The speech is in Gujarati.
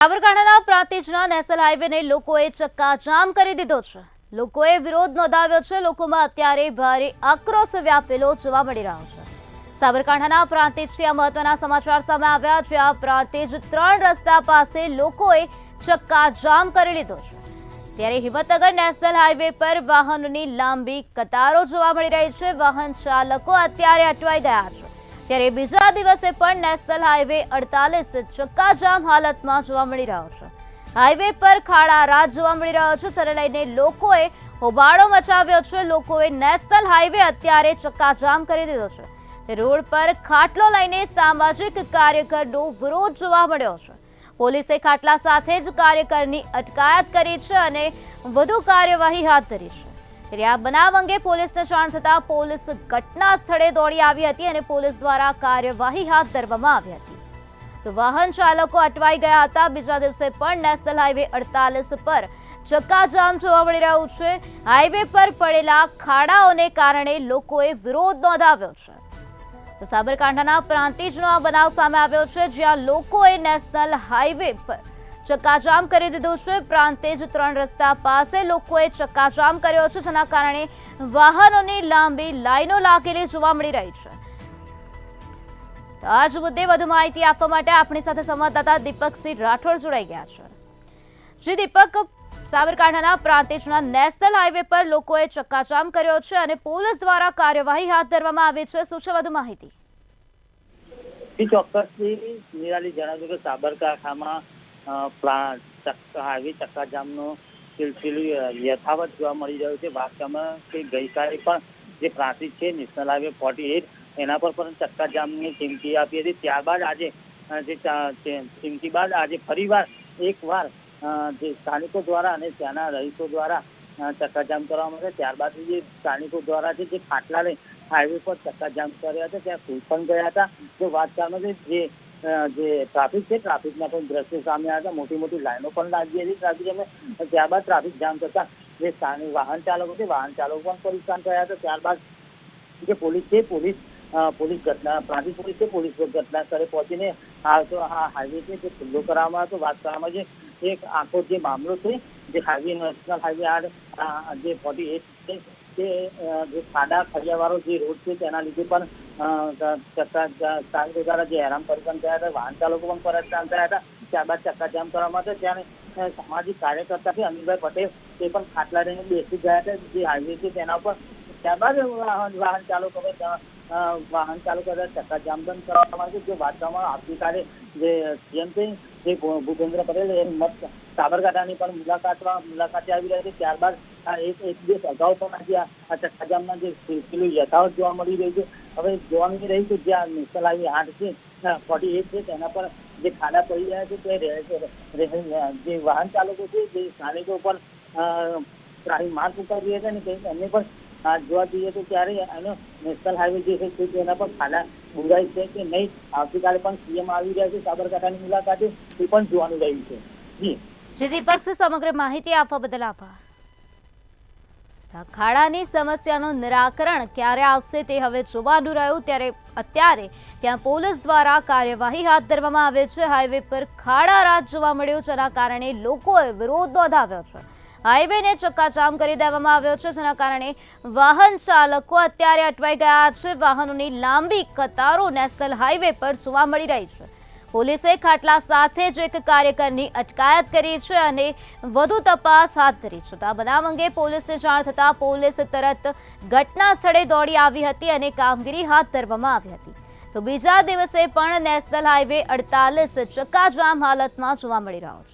સાબરકાંઠાના પ્રાંતિજના નેશનલ હાઈવેને લોકોએ ચક્કાજામ કરી દીધો છે। લોકોએ વિરોધ નોંધાવ્યો છે। લોકોમાં અત્યારે ભારે આક્રોશ વ્યાપેલો જોવા મળી રહ્યો છે। સાબરકાંઠાના પ્રાંતિજથી આ મહત્વના સમાચાર સામે આવ્યા, જ્યાં પ્રાંતિજ 3 રસ્તા પાસે લોકોએ ચક્કાજામ કરી લીધો છે। ત્યારે હિંમતનગર નેશનલ હાઈવે પર વાહનોની લાંબી કતારો જોવા મળી રહી છે। વાહન ચાલકો અત્યારે અટવાઈ ગયા છે। ત્યારે બીજા દિવસે પણ નેશનલ હાઈવે 48 ચક્કાજામ હાલતમાં જોવા મળી રહ્યો છે। હાઈવે પર ખાડા રાત જોવા મળી રહ્યો છે, જેને લઈને લોકોએ હોબાળો મચાવ્યો છે। લોકોએ નેશનલ હાઈવે અત્યારે ચક્કાજામ કરી દીધો છે। રોડ પર ખાટલો લઈને સામાજિક કાર્યકરનો વિરોધ જોવા મળ્યો છે। પોલીસે ખાટલા સાથે જ કાર્યકરની અટકાયત કરી છે અને વધુ કાર્યવાહી હાથ ધરી છે। ત્યારે આ બનાવ અંગે પોલીસને જાણ થતાં પોલીસ ઘટના સ્થળે દોડી આવી હતી અને પોલીસ દ્વારા કાર્યવાહી હાથ ધરવામાં આવી હતી। તો વાહન ચાલકો અટવાઈ ગયા હતા। બીજા દિવસે પણ નેશનલ હાઈવે 48 પર ચક્કાજામ જોવા મળી રહ્યું છે। હાઈવે પર પડેલા ખાડાઓને કારણે લોકોએ વિરોધ નોંધાવ્યો છે। તો સાબરકાંઠાના પ્રાંતિજનો આ બનાવ સામે આવ્યો છે, જ્યાં લોકોએ નેશનલ હાઈવે પર ચક્કાજામ કરી દીધું છે। પ્રાંતિજ 3 રસ્તા પાસે લોકોએ ચક્કાજામ કર્યો છે, જેના કારણે વાહનોની લાંબી લાઈનો લાગેલી જોવા મળી રહી છે। તો આ જ મુદ્દે વધુ માહિતી આપવા માટે આપણી સાથે સંવાદદાતા દીપકસિંહ રાઠોડ જોડાઈ ગયા છે। જી દીપક, સાબરકાંઠાના પ્રાંતિજના નેશનલ હાઈવે પર લોકોએ ચક્કાજામ કર્યો છે અને પોલીસ દ્વારા કાર્યવાહી હાથ ધરવામાં આવી છે। શું છે વધુ માહિતી? ચોક્કસથી નિરાલી જણાવ્યું કે સાબરકાંઠામાં હાઈવે ચક્કાજામનો સિલસિલો યથાવત જોવા મળી રહ્યો છે। વાસ્તવમાં કે ગઈકાલે પણ જે પ્રાંતિજ છે નેશનલ હાઈવે 48 એના પર પણ ચક્કાજામની ચીમકી આપી હતી। ત્યારબાદ આજે જે ચીમકી બાદ આજે ફરીવાર એકવાર જે સ્થાનિકો દ્વારા અને ત્યાંના રહીશો દ્વારા ચક્કાજામ કરવામાં આવે। ત્યારબાદ જે સ્થાનિકો દ્વારા જે ખાટલા લઈ હાઈવે પર ચક્કાજામ કર્યા હતા, ત્યાં સુઈ પણ ગયા હતા। જો વાત કરવામાં જે ટ્રાફિક છે, ટ્રાફિકના પણ દ્રશ્યો સામે આવ્યા હતા। મોટી મોટી લાઈનો પણ લાગી હતી ટ્રાફિક અમે। ત્યારબાદ ટ્રાફિક જામ થતા જે સ્થાનિક વાહન ચાલકો છે, વાહન ચાલકો પણ પરેશાન થયા હતા। ત્યારબાદ જે પોલીસ છે, પોલીસ ઘટના પ્રાંતિજ પોલીસ છે, પોલીસ ઘટના સ્થળે પહોંચીને હાલ તો આ હાઈવે છે જે ખુલ્લો કરવામાં હતો। વાત કરવામાં જે એક આખો જે મામલો છે, જે હાઈવે નેશનલ હાઈવે જે 48 છે, તે જે ખાડા ખડિયાવાળો જે રોડ છે તેના લીધે પણ સ્થાનિકો દ્વારા જે હેરાન પરેશાન થયા હતા, વાહન ચાલકો પણ પરેશાન થયા હતા। ત્યારબાદ ચક્કાજામ કરવામાં હતા। ત્યારે સામાજિક કાર્યકર્તા છે અનિલભાઈ પટેલ, તે પણ ખાટલા લઈને બેસી ગયા હતા જે હાઈવે છે તેના ઉપર। ત્યારબાદ વાહન ચાલકો ચક્કાજામ પણ કરવામાં આવ્યું। જો વાત કરવામાં આવતીકાલે જે સીએમ છે જે ભૂપેન્દ્ર પટેલ એ સાબરકાંઠાની પણ મુલાકાતે આવી રહ્યા છે। ત્યારબાદ એક દિવસ અગાઉ પણ આજે આ ચક્કાજામના જે સિલસિલો યથાવત જોવા મળી રહ્યું છે। હવે જોવા મળી રહ્યું છે જ્યાં નેશનલ હાઈવે 8 છે 48 છે તેના પર જે ખાડા પડી રહ્યા છે તે જે વાહન ચાલકો છે, જે સ્થાનિકો પણ ટ્રાફિક માર્ગ ઉપર રહ્યા છે ને એમને પણ જોવા જઈએ તો ત્યારે એનો નેશનલ હાઈવે જે છે તેના પર ખાડા બંધાય છે કે નહીં, આવતીકાલે પણ સીએમ આવી રહ્યા છે સાબરકાંઠાની મુલાકાતે, એ પણ જોવાનું રહ્યું છે। જી દીપક, સમગ્ર માહિતી આપવા બદલ આભાર। ખાડાની સમસ્યાનું નિરાકરણ ક્યારે આવશે તે હવે જોવાનું રહ્યું। ત્યારે અત્યારે ત્યાં પોલીસ દ્વારા કાર્યવાહી હાથ ધરવામાં આવે છે। હાઈવે પર ખાડા રાત જોવા મળ્યું, જેના કારણે લોકોએ વિરોધ નોંધાવ્યો છે। હાઈવેને ચક્કાજામ કરી દેવામાં આવ્યો છે, જેના કારણે વાહન ચાલકો અત્યારે અટવાઈ ગયા છે। વાહનોની લાંબી કતારો નેશનલ હાઈવે પર જોવા મળી રહી છે। પોલીસે ખાટલા સાથે જ એક કાર્યકરની અટકાયત કરી છે અને વધુ તપાસ હાથ ધરી છે। આ બનાવ અંગે પોલીસને જાણ થતાં પોલીસ તરત ઘટના સ્થળે દોડી આવી હતી અને કામગીરી હાથ ધરવામાં આવી હતી। તો બીજા દિવસે પણ નેશનલ હાઈવે 48 ચક્કાજામ હાલતમાં જોવા મળી રહ્યો છે।